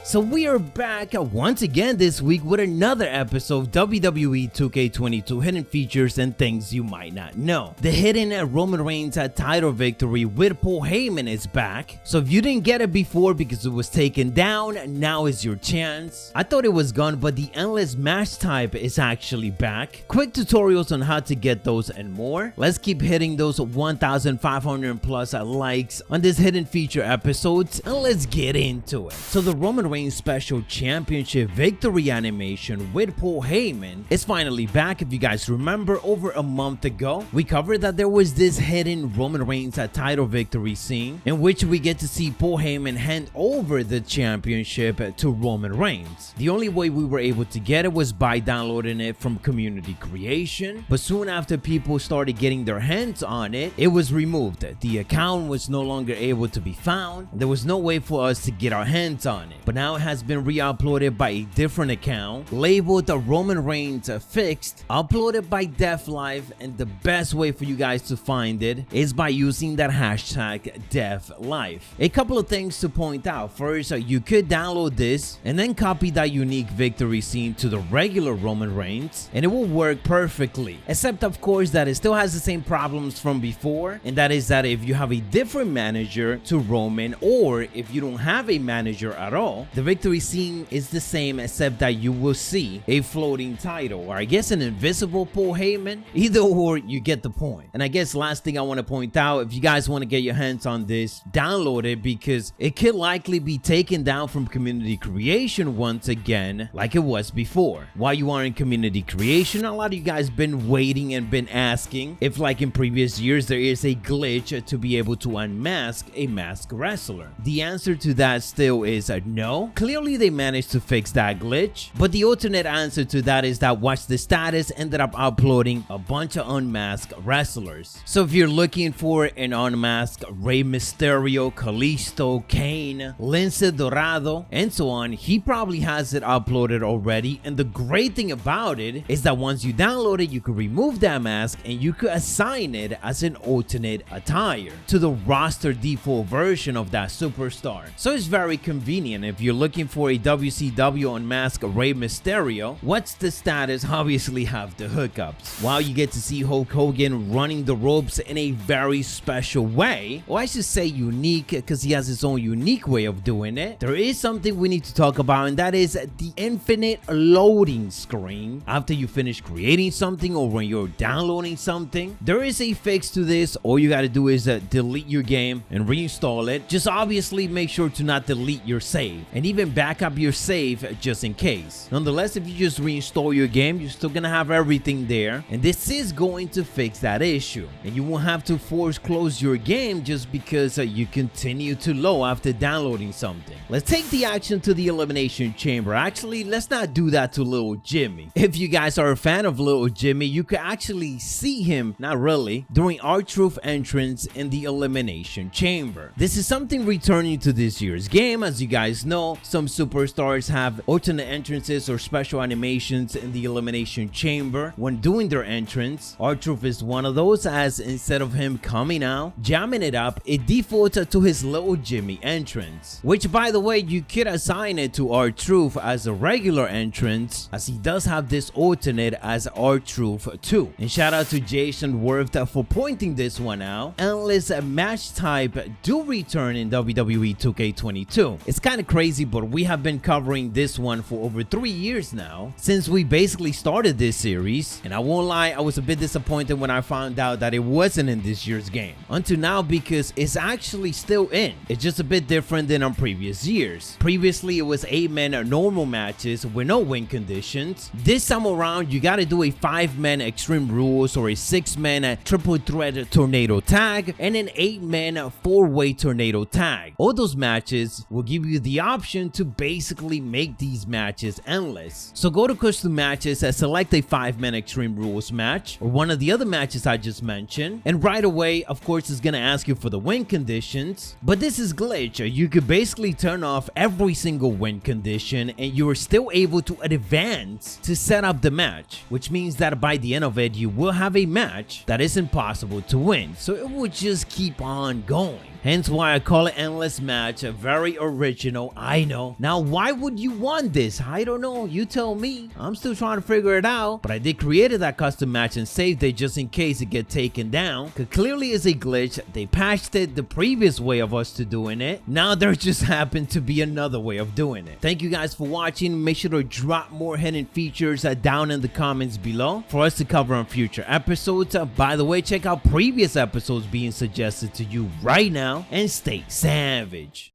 So we are back once again this week with another episode of WWE 2K22 hidden features and things you might not know. The hidden Roman Reigns title victory with Paul Heyman is back. So if you didn't get it before because it was taken down, now is your chance. I thought it was gone, but the endless match type is actually back. Quick tutorials on how to get those and more. Let's keep hitting those 1,500 plus likes on this hidden feature episodes and let's get into it. So the Roman Reigns Special Championship victory animation with Paul Heyman is finally back. If you guys remember, over a month ago we covered that there was this hidden Roman Reigns title victory scene in which we get to see Paul Heyman hand over the championship to Roman Reigns. The only way we were able to get it was by downloading it from community creation, but soon after people started getting their hands on it, it was removed. The account was no longer able to be found. There was no way for us to get our hands on it, but now it has been re-uploaded by a different account labeled the Roman Reigns Fixed, uploaded by Def Live, and the best way for you guys to find it is by using that hashtag Def Live. A couple of things to point out. First, you could download this and then copy that unique victory scene to the regular Roman Reigns and it will work perfectly, except of course that it still has the same problems from before, and that is that if you have a different manager to Roman, or if you don't have a manager at all, the victory scene is the same except that you will see a floating title, or I guess an invisible Paul Heyman. Either or, you get the point. And I guess last thing I want to point out, if you guys want to get your hands on this, download it because it could likely be taken down from community creation once again like it was before. While you are in community creation, a lot of you guys been waiting and been asking if, like in previous years, there is a glitch to be able to unmask a masked wrestler. The answer to that still is no. Clearly they managed to fix that glitch, but the alternate answer to that is that Watch the Status ended up uploading a bunch of unmasked wrestlers. So if you're looking for an unmasked Rey Mysterio, Kalisto, Kane, Lince Dorado, and so on, he probably has it uploaded already. And the great thing about it is that once you download it, you can remove that mask and you could assign it as an alternate attire to the roster default version of that superstar. So it's very convenient. If you're looking for a WCW unmasked Rey Mysterio, What's the Status obviously have the hookups. While you get to see Hulk Hogan running the ropes in a very special way, or I should say unique, because he has his own unique way of doing it, there is something we need to talk about, and that is the infinite loading screen after you finish creating something or when you're downloading something. There is a fix to this. All you got to do is delete your game and reinstall it. Just obviously make sure to not delete your save and even back up your save just in case. Nonetheless, if you just reinstall your game, you're still gonna have everything there, and this is going to fix that issue, and you won't have to force close your game just because you continue to load after downloading something. Let's take the action to the Elimination Chamber. Actually, let's not do that to Little Jimmy. If you guys are a fan of Little Jimmy, you could actually see him, not really, during R-Truth entrance in the Elimination Chamber. This is something returning to this year's game. As you guys know, some superstars have alternate entrances or special animations in the Elimination Chamber when doing their entrance. R-Truth is one of those, as instead of him coming out, jamming it up, it defaults to his Little Jimmy entrance, which by the way, you could assign it to R-Truth as a regular entrance, as he does have this alternate as R-Truth 2. And shout out to Jason Worth for pointing this one out. Endless match type do return in WWE 2K22. It's kind of crazy, but we have been covering this one for over 3 years now, since we basically started this series, and I won't lie, I was a bit disappointed when I found out that it wasn't in this year's game until now, because it's actually still in. It's just a bit different than on previous years. Previously it was 8-man normal matches with no win conditions. This time around you gotta do a 5-man Extreme Rules or a 6-man triple threat tornado tag and an 8-man 4-way tornado tag. All those matches will give you the option to basically make these matches endless. So go to custom matches and select a 5-man Extreme Rules match or one of the other matches I just mentioned, and right away of course it's gonna ask you for the win conditions, but this is glitch. You could basically turn off every single win condition and you are still able to advance to set up the match, which means that by the end of it you will have a match that is impossible to win, so it will just keep on going. Hence why I call it Endless Match, a very original, I know. Now why would you want this? I don't know, you tell me. I'm still trying to figure it out, but I did create that custom match and saved it just in case it get taken down, because clearly it's a glitch. They patched it the previous way of us to doing it. Now there just happened to be another way of doing it. Thank you guys for watching. Make sure to drop more hidden features down in the comments below for us to cover on future episodes. By the way, check out previous episodes being suggested to you right now and stay savage.